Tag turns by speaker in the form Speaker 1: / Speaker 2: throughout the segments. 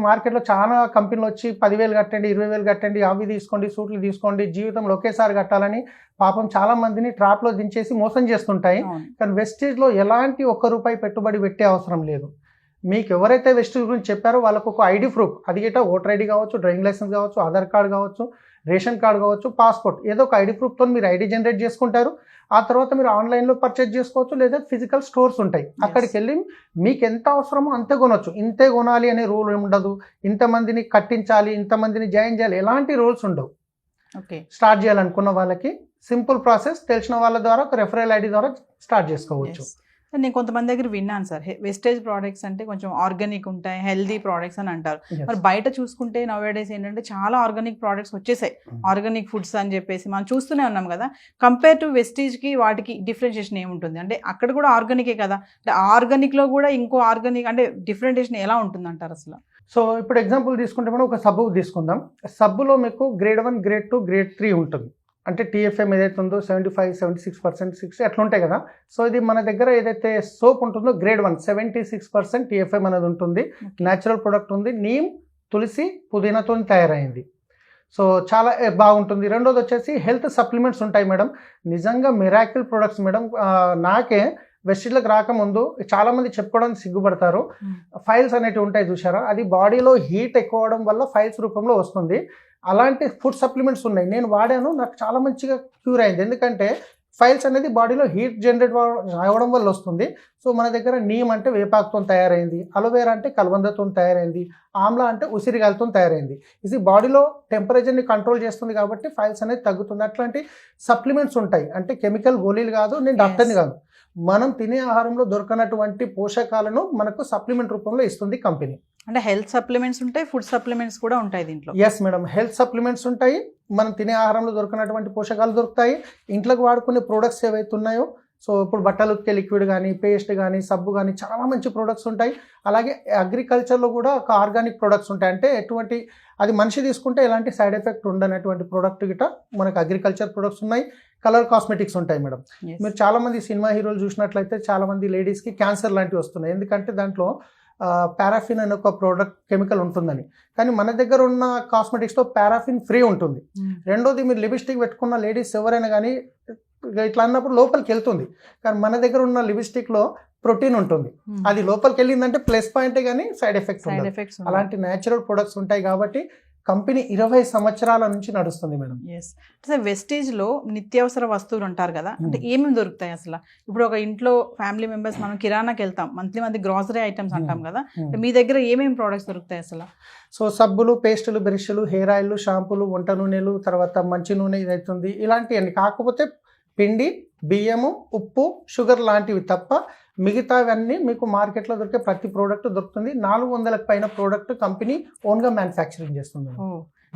Speaker 1: మార్కెట్లో చాలా కంపెనీలు వచ్చి 10,000 కట్టండి, 20,000 కట్టండి, అవి తీసుకోండి, సూట్లు తీసుకోండి, జీవితంలో ఒకేసారి కట్టాలని పాపం చాలా మందిని ట్రాప్లో దించేసి మోసం చేస్తుంటాయి. కానీ వెస్టేజ్లో ఎలాంటి ₹1 పెట్టుబడి పెట్టే అవసరం లేదు. మీకు ఎవరైతే వెస్టేజ్ గురించి చెప్పారో వాళ్ళకు ఒక ఐడి ప్రూఫ్, అది గిట్ట ఓటర్ ఐడి కావచ్చు, డ్రైవింగ్ లైసెన్స్ కావచ్చు, ఆధార్ కార్డు కావచ్చు, రేషన్ కార్డు కావచ్చు, పాస్పోర్ట్, ఏదో ఒక ఐడి ప్రూఫ్తో మీరు ఐడి జనరేట్ చేసుకుంటారు. ఆ తర్వాత మీరు ఆన్లైన్లో పర్చేజ్ చేసుకోవచ్చు, లేదా ఫిజికల్ స్టోర్స్ ఉంటాయి, అక్కడికి వెళ్ళి మీకు ఎంత అవసరమో అంతే కొనవచ్చు. ఇంతే కొనాలి అనే రూల్ ఉండదు, ఇంతమందిని కట్టించాలి, ఇంతమందిని జాయిన్ చేయాలి, ఎలాంటి రూల్స్ ఉండవు. స్టార్ట్ చేయాలనుకున్న వాళ్ళకి సింపుల్ ప్రాసెస్, తెలిసిన వాళ్ళ ద్వారా ఒక రెఫరల్ ఐడి ద్వారా స్టార్ట్ చేసుకోవచ్చు.
Speaker 2: నేను కొంతమంది దగ్గర విన్నాను సార్, వెస్టేజ్ ప్రోడక్ట్స్ అంటే కొంచెం ఆర్గానిక్ ఉంటాయి, హెల్దీ ప్రోడక్ట్స్ అని అంటారు. మరి బయట చూసుకుంటే నవేడేస్ ఏంటంటే చాలా ఆర్గానిక్ ప్రోడక్ట్స్ వచ్చేసాయి, ఆర్గానిక్ ఫుడ్స్ అని చెప్పేసి మనం చూస్తూనే ఉన్నాం కదా. కంపేర్ టు వెస్టేజ్కి వాటికి డిఫరెన్షియేషన్ ఏముంటుంది? అంటే అక్కడ కూడా ఆర్గానికే కదా, అంటే ఆర్గానిక్లో కూడా ఇంకో ఆర్గానిక్ అంటే డిఫరెంటేషన్ ఎలా ఉంటుంది అంటారు అసలు?
Speaker 1: సో ఇప్పుడు ఎగ్జాంపుల్ తీసుకుంటే మనం ఒక సబ్బు తీసుకుందాం. సబ్బులో మీకు గ్రేడ్ 1, గ్రేడ్ 2, గ్రేడ్ 3 ఉంటుంది. అంటే టీఎఫ్ఎం ఏదైతే ఉందో 75, 76%, 60 అట్లా ఉంటాయి కదా. సో ఇది మన దగ్గర ఏదైతే సోప్ ఉంటుందో గ్రేడ్ 1 76% టీఎఫ్ఎం అనేది ఉంటుంది. న్యాచురల్ ప్రొడక్ట్ ఉంది, నీమ్, తులసి, పుదీనాతో తయారైంది. సో చాలా బాగుంటుంది. రెండోది వచ్చేసి హెల్త్ సప్లిమెంట్స్ ఉంటాయి మేడం, నిజంగా మిరాకిల్ ప్రొడక్ట్స్ మేడం. నాకే వెస్టేజ్లకు రాకముందు చాలామంది చెప్పుకోవడానికి సిగ్గుపడతారు. ఫైల్స్ అనేటివి ఉంటాయి చూసారా, అది బాడీలో హీట్ ఎక్కువ అవడం వల్ల ఫైల్స్ రూపంలో వస్తుంది. అలాంటి ఫుడ్ సప్లిమెంట్స్ ఉన్నాయి, నేను వాడాను, నాకు చాలా మంచిగా క్యూర్ అయింది. ఎందుకంటే ఫైల్స్ అనేది బాడీలో హీట్ జనరేట్ అవ్వడం వల్ల వస్తుంది. సో మన దగ్గర నీమ్ అంటే వేపాకుతో తయారైంది, అలోవేరా అంటే కలబందతో తయారైంది, ఆమ్లా అంటే ఉసిరిగాయలతో తయారైంది. ఇది బాడీలో టెంపరేచర్ని కంట్రోల్ చేస్తుంది కాబట్టి ఫైల్స్ అనేది తగ్గుతుంది. అట్లాంటి సప్లిమెంట్స్ ఉంటాయి, అంటే కెమికల్ గోళీలు కాదు, నేను డాక్టర్ని కాదు, మనం తినే ఆహారంలో దొరకనటువంటి పోషకాలను మనకు సప్లిమెంట్ రూపంలో ఇస్తుంది కంపెనీ.
Speaker 2: అంటే హెల్త్ సప్లిమెంట్స్ ఉంటాయి, ఫుడ్ సప్లిమెంట్స్ కూడా ఉంటాయి దీంట్లో?
Speaker 1: ఎస్ మేడం, హెల్త్ సప్లిమెంట్స్ ఉంటాయి, మనం తినే ఆహారంలో దొరకనటువంటి పోషకాలు దొరుకుతాయి. ఇంట్లోకి వాడుకునే ప్రోడక్ట్స్ ఏవైతే ఉన్నాయో, సో ఇప్పుడు బట్టలు ఉతికే లిక్విడ్ కానీ, పేస్ట్ కానీ, సబ్బు కానీ చాలా మంచి ప్రోడక్ట్స్ ఉంటాయి. అలాగే అగ్రికల్చర్లో కూడా ఒక ఆర్గానిక్ ప్రోడక్ట్స్ ఉంటాయి, అంటే ఎటువంటి అది మనిషి తీసుకుంటే ఎలాంటి సైడ్ ఎఫెక్ట్ ఉండనటువంటి ప్రోడక్ట్ గిట్ట మనకు అగ్రికల్చర్ ప్రొడక్ట్స్ ఉన్నాయి. కలర్ కాస్మెటిక్స్ ఉంటాయి మేడం. మీరు చాలామంది సినిమా హీరోలు చూసినట్లయితే చాలామంది లేడీస్కి క్యాన్సర్ లాంటివి వస్తున్నాయి, ఎందుకంటే దాంట్లో పారాఫిన్ అనే ఒక ప్రోడక్ట్ కెమికల్ ఉంటుందని. కానీ మన దగ్గర ఉన్న కాస్మెటిక్స్లో పారాఫిన్ ఫ్రీ ఉంటుంది. రెండోది, మీరు లిప్స్టిక్ పెట్టుకున్న లేడీస్ ఎవరైనా కానీ ఇట్లా అన్నప్పుడు లోపలికి వెళ్తుంది, కానీ మన దగ్గర ఉన్న లిప్స్టిక్లో ప్రోటీన్ ఉంటుంది, అది లోపలికి వెళ్ళిందంటే ప్లస్ పాయింటే కానీ సైడ్ ఎఫెక్ట్స్ ఉంటాయి. అలాంటి న్యాచురల్ ప్రొడక్ట్స్ ఉంటాయి కాబట్టి కంపెనీ 20 సంవత్సరాల నుంచి నడుస్తుంది మేడం.
Speaker 2: వెస్టేజ్లో నిత్యావసర వస్తువులు అంటారు కదా, అంటే ఏమేమి దొరుకుతాయి అసలు? ఇప్పుడు ఒక ఇంట్లో ఫ్యామిలీ మెంబర్స్ మనం కిరాణాకి వెళ్తాం, మంత్లీ గ్రాసరీ ఐటమ్స్ అంటాం కదా, మీ దగ్గర ఏమేమి ప్రోడక్ట్స్ దొరుకుతాయి అసలు?
Speaker 1: సో సబ్బులు, పేస్టులు, బ్రష్లు, హెయిర్ ఆయిల్, షాంపూలు, వంట నూనెలు, తర్వాత మంచి నూనె ఇదవుతుంది, ఇలాంటివన్నీ. కాకపోతే పిండి, బియ్యము, ఉప్పు, షుగర్ లాంటివి తప్ప మిగతావన్నీ మీకు మార్కెట్లో దొరికే ప్రతి ప్రోడక్ట్ దొరుకుతుంది. 400కి పైన ప్రోడక్ట్ కంపెనీ ఓన్గా మ్యానుఫ్యాక్చరింగ్ చేస్తుంది.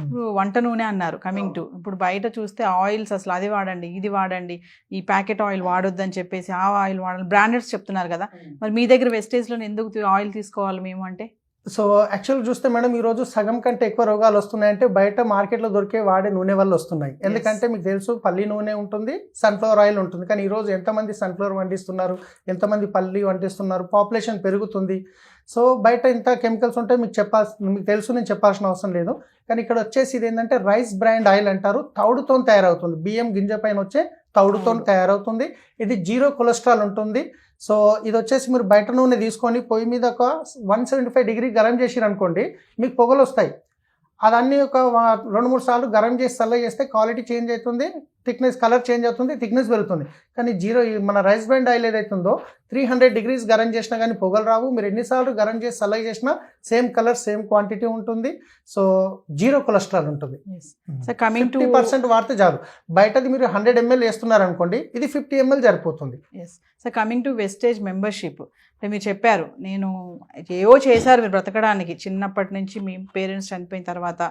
Speaker 2: ఇప్పుడు వంట నూనె అన్నారు, కమింగ్ టు ఇప్పుడు బయట చూస్తే ఆయిల్స్ అసలు అది వాడండి, ఇది వాడండి, ఈ ప్యాకెట్ ఆయిల్ వాడొద్దని చెప్పేసి ఆ ఆయిల్ వాడాలి, బ్రాండెడ్స్ చెప్తున్నారు కదా. మరి మీ దగ్గర వెస్టేజ్లో ఎందుకు ఆయిల్ తీసుకోవాలి మేము అంటే?
Speaker 1: సో యాక్చువల్ చూస్తే మేడం, ఈరోజు సగం కంటే ఎక్కువ రోగాలు వస్తున్నాయంటే బయట మార్కెట్లో దొరికే వాడే నూనె వల్ల వస్తున్నాయి. ఎందుకంటే మీకు తెలుసు, పల్లి నూనె ఉంటుంది, సన్ఫ్లవర్ ఆయిల్ ఉంటుంది, కానీ ఈరోజు ఎంతమంది సన్ఫ్లవర్ వండిస్తున్నారు, ఎంతమంది పల్లి వండిస్తున్నారు, పాపులేషన్ పెరుగుతుంది. సో బయట ఇంత కెమికల్స్ ఉంటాయి, మీకు తెలుసు, నేను చెప్పాల్సిన అవసరం లేదు. కానీ ఇక్కడ వచ్చేసి ఇది ఏంటంటే రైస్ బ్రాండ్ ఆయిల్ అంటారు, తౌడుతో తయారవుతుంది, బియ్యం గింజ పైన వచ్చే తౌడుతో తయారవుతుంది. ఇది 0 కొలెస్ట్రాల్ ఉంటుంది. సో ఇది వచ్చేసి మీరు బయట నూనె తీసుకొని పొయ్యి మీద ఒక 175 డిగ్రీ గరం చేసిరు అనుకోండి, మీకు పొగలు వస్తాయి. అదన్నీ ఒక 2-3 సార్లు గరం చేసి చల్ల చేస్తే క్వాలిటీ చేంజ్ అవుతుంది, థిక్నెస్, కలర్ చేంజ్ అవుతుంది, థిక్నెస్ పెరుగుతుంది. కానీ మన రైస్ బ్రాండ్ ఆయిల్ ఏదైతుందో 300 డిగ్రీస్ గరం చేసినా కానీ పొగలు రావు. మీరు ఎన్నిసార్లు గరం చేసి చల్ల చేసినా సేమ్ కలర్, సేమ్ క్వాంటిటీ ఉంటుంది. సో 0 కొలెస్ట్రాల్ ఉంటుంది. 50% వాడితే చాలు. బయటది మీరు 100 ml వేస్తున్నారు అనుకోండి, ఇది 50 ml సరిపోతుంది.
Speaker 2: So coming to wastage membership, అంటే మీరు చెప్పారు నేను ఏవో చేశారు మీరు బ్రతకడానికి, చిన్నప్పటి నుంచి మీ పేరెంట్స్ చనిపోయిన తర్వాత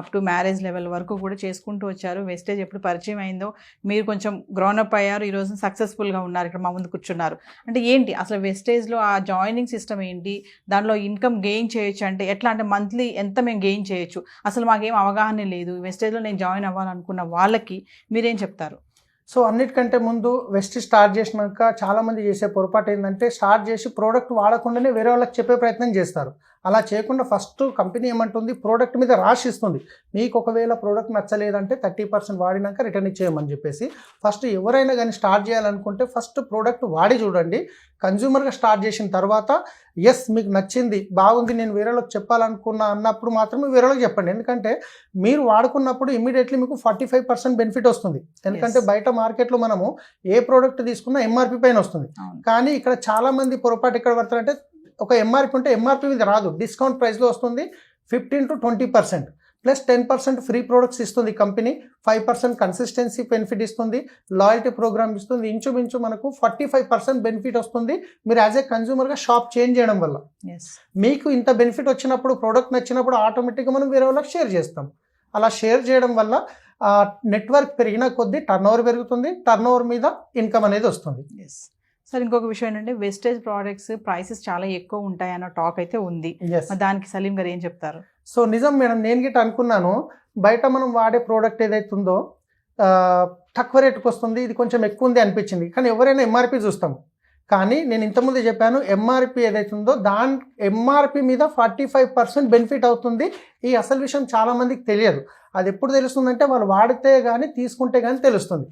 Speaker 2: అప్ టు మ్యారేజ్ లెవెల్ వరకు కూడా చేసుకుంటూ వచ్చారు. వెస్టేజ్ ఎప్పుడు పరిచయం అయిందో మీరు కొంచెం గ్రౌనప్ అయ్యారు, ఈరోజు సక్సెస్ఫుల్గా ఉన్నారు, ఇక్కడ మా ముందు కూర్చున్నారు. అంటే ఏంటి అసలు వెస్టేజ్లో ఆ జాయినింగ్ సిస్టమ్ ఏంటి, దానిలో ఇన్కమ్ గెయిన్ చేయొచ్చు అంటే ఎట్లా, అంటే మంత్లీ ఎంత మేము గెయిన్ చేయొచ్చు, అసలు మాకేం అవగాహన లేదు, వెస్టేజ్లో నేను జాయిన్ అవ్వాలనుకున్న వాళ్ళకి మీరేం చెప్తారు?
Speaker 1: సో అన్నిటికంటే ముందు వెస్టేజ్ స్టార్ట్ చేసినాక చాలామంది చేసే పొరపాటు ఏంటంటే, స్టార్ట్ చేసి ప్రోడక్ట్ వాడకుండానే వేరే వాళ్ళకి చెప్పే ప్రయత్నం చేస్తారు. అలా చేయకుండా ఫస్ట్ కంపెనీ ఏమంటుంది, ప్రోడక్ట్ మీద రాసిస్తుంది, మీకు ఒకవేళ ప్రోడక్ట్ నచ్చలేదంటే 30% వాడినాక రిటర్న్ ఇచ్చేయమని చెప్పేసి. ఫస్ట్ ఎవరైనా కానీ స్టార్ట్ చేయాలనుకుంటే ఫస్ట్ ప్రోడక్ట్ వాడి చూడండి. కన్జ్యూమర్గా స్టార్ట్ చేసిన తర్వాత ఎస్ మీకు నచ్చింది, బాగుంది, నేను వేరేలోకి చెప్పాలనుకున్నా అన్నప్పుడు మాత్రమే వేరేలోకి చెప్పండి. ఎందుకంటే మీరు వాడుకున్నప్పుడు ఇమీడియట్లీ మీకు 45% బెనిఫిట్ వస్తుంది. ఎందుకంటే బయట మార్కెట్లో మనము ఏ ప్రోడక్ట్ తీసుకున్నా ఎంఆర్పి పైన వస్తుంది. కానీ ఇక్కడ చాలా మంది పొరపాటు ఎక్కడ పడతారంటే, ఒక ఎంఆర్పి ఉంటే ఎంఆర్పి మీద రాదు, డిస్కౌంట్ ప్రైస్లో వస్తుంది. 15 to 20% ప్లస్ 10% ఫ్రీ ప్రొడక్ట్స్ ఇస్తుంది కంపెనీ, 5% కన్సిస్టెన్సీ బెనిఫిట్ ఇస్తుంది, లాయల్టీ ప్రోగ్రామ్ ఇస్తుంది. ఇంచుమించు మనకు 45% బెనిఫిట్ వస్తుంది మీరు యాజ్ ఏ కన్జ్యూమర్గా షాప్ చేంజ్ చేయడం వల్ల. మీకు ఇంత బెనిఫిట్ వచ్చినప్పుడు, ప్రోడక్ట్ నచ్చినప్పుడు ఆటోమేటిక్గా మనం వేరే వాళ్ళకి షేర్ చేస్తాం. అలా షేర్ చేయడం వల్ల నెట్వర్క్ పెరిగిన కొద్దీ టర్నోవర్ పెరుగుతుంది, టర్నోవర్ మీద ఇన్కమ్ అనేది వస్తుంది.
Speaker 2: సార్ ఇంకొక విషయం ఏంటంటే, వెస్టేజ్ ప్రోడక్ట్స్ ప్రైసెస్ చాలా ఎక్కువ ఉంటాయి అన్న టాక్ అయితే ఉంది. దానికి సలీం గారు ఏం చెప్తారు?
Speaker 1: సో నిజం మేడం, నేను గిట్ట అనుకున్నాను, బయట మనం వాడే ప్రోడక్ట్ ఏదైతే ఉందో తక్కువ రేటుకి వస్తుంది, ఇది కొంచెం ఎక్కువ ఉంది అనిపించింది. కానీ ఎవరైనా ఎంఆర్పి చూస్తాం. కానీ నేను ఇంతకుముందు చెప్పాను, ఎంఆర్పి ఏదైతే ఉందో దాని ఎంఆర్పి మీద 45% బెనిఫిట్ అవుతుంది. ఈ అసలు విషయం చాలా మందికి తెలియదు. అది ఎప్పుడు తెలుస్తుందంటే వాళ్ళు వాడితే కానీ తీసుకుంటే కానీ తెలుస్తుంది.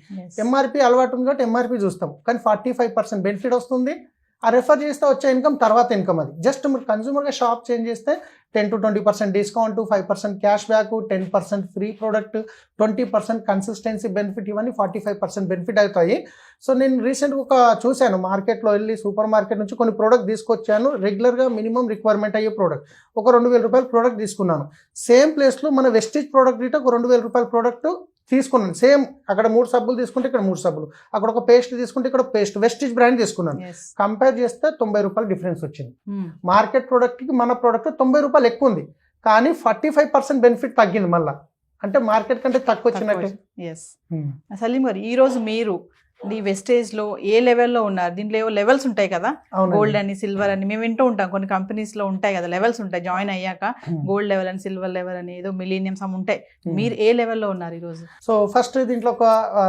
Speaker 1: ఎంఆర్పి అలవాటు ఉంది కాబట్టి ఎంఆర్పి చూస్తాం, కానీ 45% బెనిఫిట్ వస్తుంది. ఆ రెఫర్ చేస్తే వచ్చే ఇన్కమ్ తర్వాత ఇన్కమ్. అది జస్ట్ మీరు కన్జ్యూమర్గా షాప్ చేంజ్ చేస్తే 10 to 20% discount, 5% cash back, 10% free product, 20% consistency benefit, ఇవన్నీ 45% బెనిఫిట్ అవుతాయి. సో నేను రీసెంట్గా ఒక చూశాను, మార్కెట్లో వెళ్ళి సూపర్ మార్కెట్ నుంచి కొన్ని ప్రోడక్ట్ తీసుకొచ్చాను. రెగ్యులర్గా మినిమం రిక్వైర్మెంట్ అయ్యే ప్రోడక్ట్, ఒక 2000 రూపాయల ప్రోడక్ట్ తీసుకున్నాను. సేమ్ ప్లేస్లో మన వెస్టేజ్ ప్రోడక్ట్ గిట్ట ఒక 2000 రూపాయల ప్రోడక్ట్ తీసుకున్నాను. సేమ్ అక్కడ 3 సబ్బులు తీసుకుంటే ఇక్కడ 3 సబ్బులు, అక్కడ ఒక పేస్ట్ తీసుకుంటే ఇక్కడ పేస్ట్, వెస్టేజ్ బ్రాండ్ తీసుకున్నాను. కంపేర్ చేస్తే 90 రూపాయలు డిఫరెన్స్ వచ్చింది. మార్కెట్ ప్రోడక్ట్కి మన ప్రోడక్ట్ 90 రూపాయలు ఎక్కువ ఉంది, కానీ 45% బెనిఫిట్ తగ్గింది. మళ్ళీ అంటే మార్కెట్ కంటే తక్కువ వచ్చినట్టు.
Speaker 2: సలీం గారు, ఈ రోజు మీరు ఈ వెస్టేజ్ లో ఏ లెవెల్లో ఉన్నారు? దీంట్లో ఏవో లెవెల్స్ ఉంటాయి కదా, గోల్డ్ అని, సిల్వర్ అని, మేము వింటూ ఉంటాం. కొన్ని కంపెనీస్ లో ఉంటాయి కదా లెవెల్స్ ఉంటాయి, జాయిన్ అయ్యాక గోల్డ్ లెవెల్ అని, సిల్వర్ లెవెల్ అని, ఏదో మిలీనియం సమ్ ఉంటాయి. మీరు ఏ లెవెల్లో ఉన్నారు ఈ రోజు?
Speaker 1: సో ఫస్ట్ దీంట్లో ఒక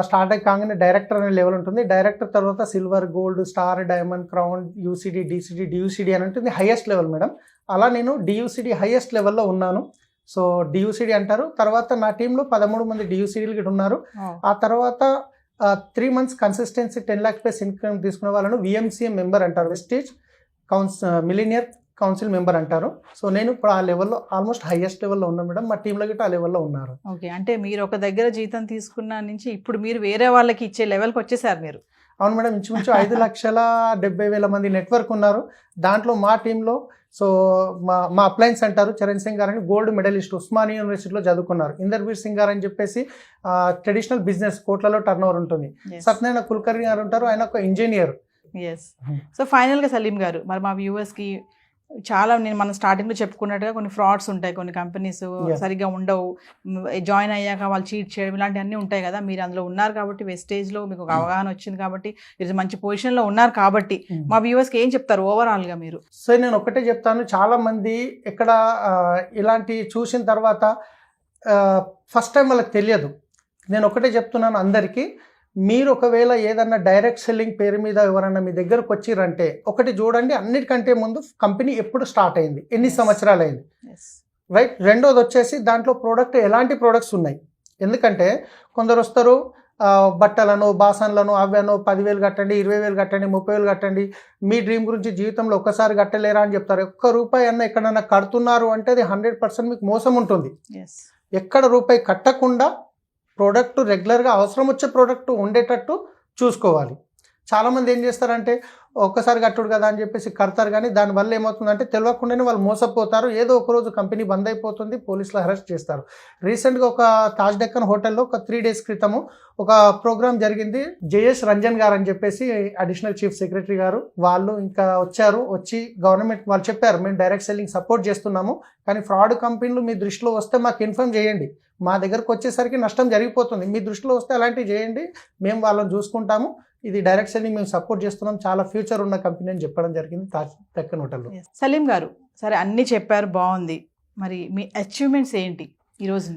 Speaker 1: స్టార్ట్ అయ్యి కాగానే డైరెక్టర్ అనే లెవెల్ ఉంటుంది. డైరెక్టర్ తర్వాత silver, gold, star, diamond, crown, UCD, DCD, DUCD అని ఉంటుంది హైయెస్ట్ లెవెల్ మేడం. అలా నేను డియూసిడి హైయెస్ట్ లెవెల్లో ఉన్నాను. సో డియూసిడి అంటారు. తర్వాత నా టీంలో 13 మంది డియూసిడీలు గిట్ట ఉన్నారు. ఆ తర్వాత 3 months consistency 10 lakhs plus income తీసుకునే వాళ్ళను విఎంసీఎం మెంబర్ అంటారు, వెస్టేజ్ మిలీనియర్ కౌన్సిల్ మెంబర్ అంటారు. సో నేను ఇప్పుడు ఆ లెవెల్లో ఆల్మోస్ట్ హైయెస్ట్ లెవెల్లో ఉన్నాను మేడం. మా టీంలో గిట్ట ఆ లెవెల్లో ఉన్నారు.
Speaker 2: ఓకే, అంటే మీరు ఒక దగ్గర జీతం తీసుకున్న నుంచి ఇప్పుడు మీరు వేరే వాళ్ళకి ఇచ్చే లెవెల్కి వచ్చేసారు మీరు.
Speaker 1: అవును మేడం, ఇంచుమించు 5,70,000 మంది నెట్వర్క్ ఉన్నారు. దాంట్లో మా టీంలో సో మా అప్లయన్స్ అంటారు చరణ్ సింగ్ గారు అని, గోల్డ్ మెడలిస్ట్, ఉస్మానియా యూనివర్సిటీలో చదువుకున్నారు. ఇందర్బీర్ సింగ్ గారు అని చెప్పేసి ట్రెడిషనల్ బిజినెస్, కోట్లలో టర్నోవర్ ఉంటుంది. సత్యనారాయణ కుల్కర్ణి గారు ఉంటారు, ఆయన ఒక ఇంజనీర్.
Speaker 2: సో ఫైనల్గా సలీం గారు, మరి మా వ్యూవర్స్కి చాలా మనం స్టార్టింగ్లో చెప్పుకున్నట్టుగా కొన్ని ఫ్రాడ్స్ ఉంటాయి, కొన్ని కంపెనీస్ సరిగ్గా ఉండవు, జాయిన్ అయ్యాక వాళ్ళు చీట్ చేయడం, ఇలాంటివన్నీ ఉంటాయి కదా. మీరు అందులో ఉన్నారు కాబట్టి, వెస్టేజ్లో మీకు ఒక అవగాహన వచ్చింది కాబట్టి, మీరు మంచి పొజిషన్లో ఉన్నారు కాబట్టి, మా వ్యూవర్స్కి ఏం చెప్తారు ఓవరాల్గా మీరు?
Speaker 1: సో నేను ఒకటే చెప్తాను, చాలామంది ఇక్కడ ఇలాంటి చూసిన తర్వాత ఫస్ట్ టైం వాళ్ళకి తెలియదు. నేను ఒకటే చెప్తున్నాను అందరికీ, మీరు ఒకవేళ ఏదన్నా డైరెక్ట్ సెల్లింగ్ పేరు మీద ఎవరన్నా మీ దగ్గరకు వచ్చిరంటే ఒకటి చూడండి, అన్నిటికంటే ముందు కంపెనీ ఎప్పుడు స్టార్ట్ అయింది, ఎన్ని సంవత్సరాలు అయింది, రైట్. రెండోది వచ్చేసి దాంట్లో ప్రోడక్ట్ ఎలాంటి ప్రోడక్ట్స్ ఉన్నాయి. ఎందుకంటే కొందరు వస్తారు బట్టలను, బాసన్లను, అవ్వను 10,000 కట్టండి, 20,000 కట్టండి, 30,000 కట్టండి, మీ డ్రీమ్ గురించి జీవితంలో ఒక్కసారి కట్టలేరా అని చెప్తారు. ఒక్క రూపాయి అన్న ఎక్కడన్నా కడుతున్నారు అంటే అది 100% మీకు మోసం ఉంటుంది. ఎక్కడ రూపాయి కట్టకుండా ప్రోడక్ట్ రెగ్యులర్గా అవసరం వచ్చే ప్రోడక్ట్ ఉండేటట్టు చూసుకోవాలి. చాలామంది ఏం చేస్తారంటే ఒక్కసారి కట్టుడు కదా అని చెప్పేసి కడతారు, కానీ దానివల్ల ఏమవుతుందంటే తెలియకుండానే వాళ్ళు మోసపోతారు. ఏదో ఒకరోజు కంపెనీ బంద్ అయిపోతుంది, పోలీసులు అరెస్ట్ చేస్తారు. రీసెంట్గా ఒక తాజ్ డెక్కన్ హోటల్లో ఒక 3 days క్రితము ఒక ప్రోగ్రామ్ జరిగింది. జేఎస్ రంజన్ గారు అని చెప్పేసి అడిషనల్ చీఫ్ సెక్రటరీ గారు వాళ్ళు ఇంకా వచ్చి గవర్నమెంట్ వాళ్ళు చెప్పారు, మేము డైరెక్ట్ సెల్లింగ్ సపోర్ట్ చేస్తున్నాము, కానీ ఫ్రాడ్ కంపెనీలు మీ దృష్టిలో వస్తే మాకు ఇన్ఫార్మ్ చేయండి, మా దగ్గరకు వచ్చేసరికి నష్టం జరిగిపోతుంది, మీ దృష్టిలో వస్తే అలాంటివి చేయండి, మేము వాళ్ళని చూసుకుంటాము, ఇది డైరెక్ట్ సెల్లింగ్ మేము సపోర్ట్ చేస్తున్నాం, చాలా ఫ్యూచర్ ఉన్న కంపెనీ అని చెప్పడం జరిగింది తాజ్ డెక్కన్ హోటల్లో.
Speaker 2: సలీం గారు, సరే అన్నీ చెప్పారు, బాగుంది, మరి మీ అచీవ్మెంట్స్ ఏంటి ఈరోజు?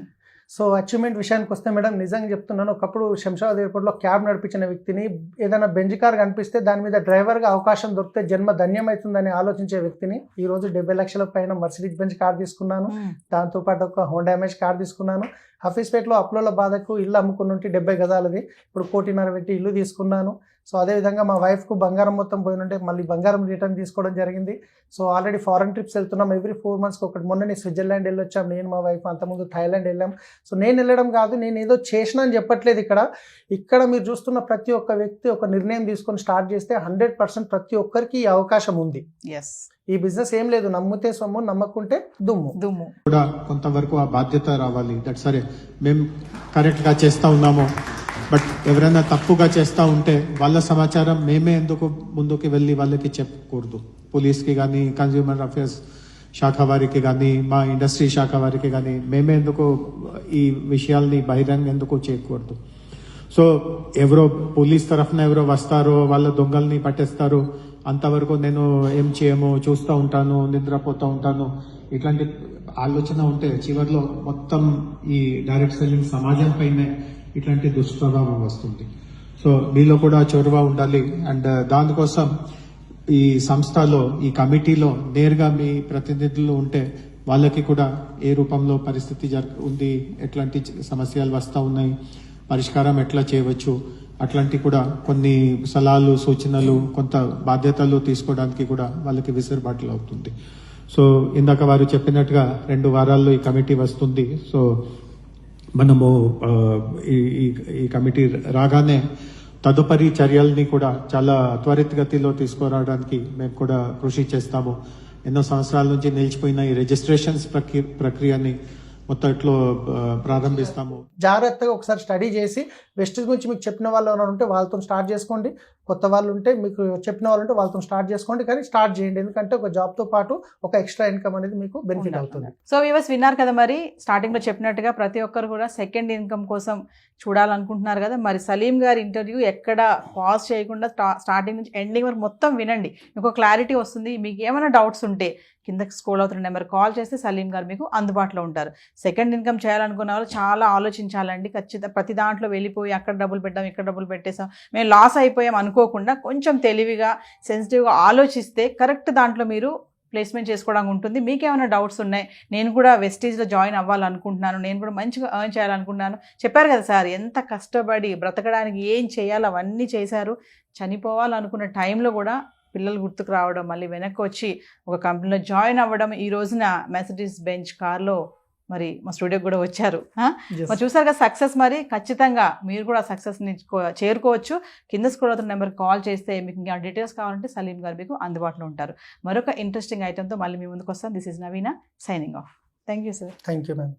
Speaker 1: సో అచీవ్మెంట్ విషయానికి వస్తే మేడం నిజంగా చెప్తున్నాను, ఒకప్పుడు శంషాబాద్ ఎయిర్పోర్ట్లో క్యాబ్ నడిపించిన వ్యక్తిని, ఏదైనా బెంజ్ కార్ కనిపిస్తే దాని మీద డ్రైవర్గా అవకాశం దొరికితే జన్మ ధన్యమవుతుందని ఆలోచించే వ్యక్తిని ఈరోజు 70 లక్షల పైన మర్సిడీస్ బెంజ్ కార్ తీసుకున్నాను. దాంతోపాటు ఒక హోండా ఇమేజ్ కార్ తీసుకున్నాను. హఫీస్పేటలో అప్లోల బాధకు ఇల్లు అమ్ముకుని ఉంటే 70 గజాలది, ఇప్పుడు 1.5 పెట్టి ఇల్లు తీసుకున్నాను. సో అదేవిధంగా మా వైఫ్కు బంగారం మొత్తం పోయినుంటే మళ్ళీ బంగారం రిటర్న్ తీసుకోవడం జరిగింది. సో ఆల్రెడీ ఫారెన్ ట్రిప్స్ వెళ్తున్నాం, ఎవ్రీ 4 monthsకి ఒకటి. మొన్ననే స్విట్జర్లాండ్ వెళ్ళొచ్చాం నేను మా వైఫ్, అంతకుముందు థాయిలాండ్ వెళ్ళాం. సో నేను వెళ్ళడం కాదు, నేను ఏదో చేసినా అని చెప్పట్లేదు. ఇక్కడ మీరు చూస్తున్న ప్రతి ఒక్క వ్యక్తి ఒక నిర్ణయం తీసుకొని స్టార్ట్ చేస్తే 100% ప్రతి ఒక్కరికి ఈ అవకాశం ఉంది. ఈ బిజినెస్ ఏం లేదు, నమ్మితే సొమ్ము, నమ్మకుంటే దుమ్ము
Speaker 3: కూడా కొంతవరకు ఆ బాధ్యత రావాలి. దట్ సరే మేము కరెక్ట్గా చేస్తూ ఉన్నాము, బట్ ఎవరైనా తప్పుగా చేస్తూ ఉంటే వాళ్ళ సమాచారం మేమే ఎందుకు ముందుకు వెళ్ళి వాళ్ళకి చెప్పకూడదు? పోలీస్కి కానీ, కన్జ్యూమర్ అఫేర్స్ శాఖ వారికి కానీ, మా ఇండస్ట్రీ శాఖ వారికి కానీ మేమే ఎందుకు ఈ విషయాల్ని బహిరంగ ఎందుకు చేయకూడదు? సో ఎవరో పోలీస్ తరఫున ఎవరో వస్తారో, వాళ్ళ దొంగల్ని పట్టేస్తారు, అంతవరకు నేను ఏం చేయము, చూస్తూ ఉంటాను, నిద్రపోతూ ఉంటాను, ఇట్లాంటి ఆలోచన ఉంటే చివరిలో మొత్తం ఈ డైరెక్ట్ సెల్లింగ్ సమాజం పైనే ఇట్లాంటి దుష్ప్రభావం వస్తుంది. సో మీలో కూడా చొరవ ఉండాలి. అండ్ దానికోసం ఈ సంస్థలో, ఈ కమిటీలో నేరుగా మీ ప్రతినిధులు ఉంటే వాళ్ళకి కూడా ఏ రూపంలో పరిస్థితి ఉంది, ఎట్లాంటి సమస్యలు వస్తూ ఉన్నాయి, పరిష్కారం ఎట్లా చేయవచ్చు, అట్లాంటి కూడా కొన్ని సలహాలు, సూచనలు, కొంత బాధ్యతలు తీసుకోవడానికి కూడా వాళ్ళకి విసులుబాట్లు అవుతుంది. సో ఇందాక వారు చెప్పినట్టుగా 2 వారాల్లో ఈ కమిటీ వస్తుంది. సో మనము ఈ కమిటీ రాగానే తదుపరి చర్యల్ని కూడా చాలా త్వరితగతిలో తీసుకురావడానికి మేము కూడా కృషి చేస్తాము. ఎన్నో సంవత్సరాల నుంచి నిలిచిపోయిన ఈ రిజిస్ట్రేషన్స్ ప్రక్రియని మొత్తం ఇట్లో ప్రారంభిస్తాము.
Speaker 1: జాగ్రత్తగా ఒకసారి స్టడీ చేసి వెస్టేజ్ గురించి మీకు చెప్పిన వాళ్ళు ఎవరైనా ఉంటే వాళ్ళతో స్టార్ట్ చేసుకోండి, కొత్త వాళ్ళు ఉంటే మీకు చెప్పిన వాళ్ళు ఉంటే వాళ్ళతో స్టార్ట్ చేసుకోండి, కానీ స్టార్ట్ చేయండి. ఎందుకంటే ఒక జాబ్తో పాటు ఒక ఎక్స్ట్రా ఇన్కమ్ అనేది మీకు బెనిఫిట్ అవుతుంది.
Speaker 2: సో వ్యూవర్స్ విన్నారు కదా, మరి స్టార్టింగ్లో చెప్పినట్టుగా ప్రతి ఒక్కరు కూడా సెకండ్ ఇన్కమ్ కోసం చూడాలనుకుంటున్నారు కదా. మరి సలీం గారి ఇంటర్వ్యూ ఎక్కడ పాజ్ చేయకుండా స్టార్టింగ్ నుంచి ఎండింగ్ వరకు మొత్తం వినండి, మీకు క్లారిటీ వస్తుంది. మీకు ఏమైనా డౌట్స్ ఉంటే కిందకి స్క్రోల్ అవుతున్న నెంబర్ కాల్ చేస్తే సలీం గారు మీకు అందుబాటులో ఉంటారు. సెకండ్ ఇన్కమ్ చేయాలనుకున్న వాళ్ళు చాలా ఆలోచించాలండి. ఖచ్చితంగా ప్రతి దాంట్లో వెళ్ళిపోయి అక్కడ డబ్బులు పెట్టాం, ఇక్కడ డబ్బులు పెట్టేసాం, మేము లాస్ అయిపోయాం అనుకోకుండా కొంచెం తెలివిగా, సెన్సిటివ్గా ఆలోచిస్తే కరెక్ట్ దాంట్లో మీరు ప్లేస్మెంట్ చేసుకోవడానికి ఉంటుంది. మీకేమైనా డౌట్స్ ఉన్నాయి, నేను కూడా వెస్టీజ్లో జాయిన్ అవ్వాలనుకుంటున్నాను, నేను కూడా మంచిగా ఎర్న్ చేయాలనుకుంటున్నాను, చెప్పారు కదా సార్, ఎంత కష్టపడి బ్రతకడానికి ఏం చేయాలో అవన్నీ చేశారు. చనిపోవాలనుకున్న టైంలో కూడా పిల్లలు గుర్తుకు రావడం, మళ్ళీ వెనక్కి వచ్చి ఒక కంపెనీలో జాయిన్ అవ్వడం, ఈ రోజున మెర్సిడీస్ బెంజ్ కార్లో మరి మా స్టూడియోకి కూడా వచ్చారు. మరి చూసారు కదా సక్సెస్. మరి ఖచ్చితంగా మీరు కూడా సక్సెస్ని చేరుకోవచ్చు. కింద స్క్రోల్ అవుతున్న నెంబర్కి కాల్ చేస్తే మీకు ఇంకా డీటెయిల్స్ కావాలంటే సలీం గారు మీకు అందుబాటులో ఉంటారు. మరొక ఇంట్రెస్టింగ్ ఐటెంతో మళ్ళీ మీ ముందుకు వస్తాం. This is Naveena signing off. Thank you sir.
Speaker 1: Thank you ma'am.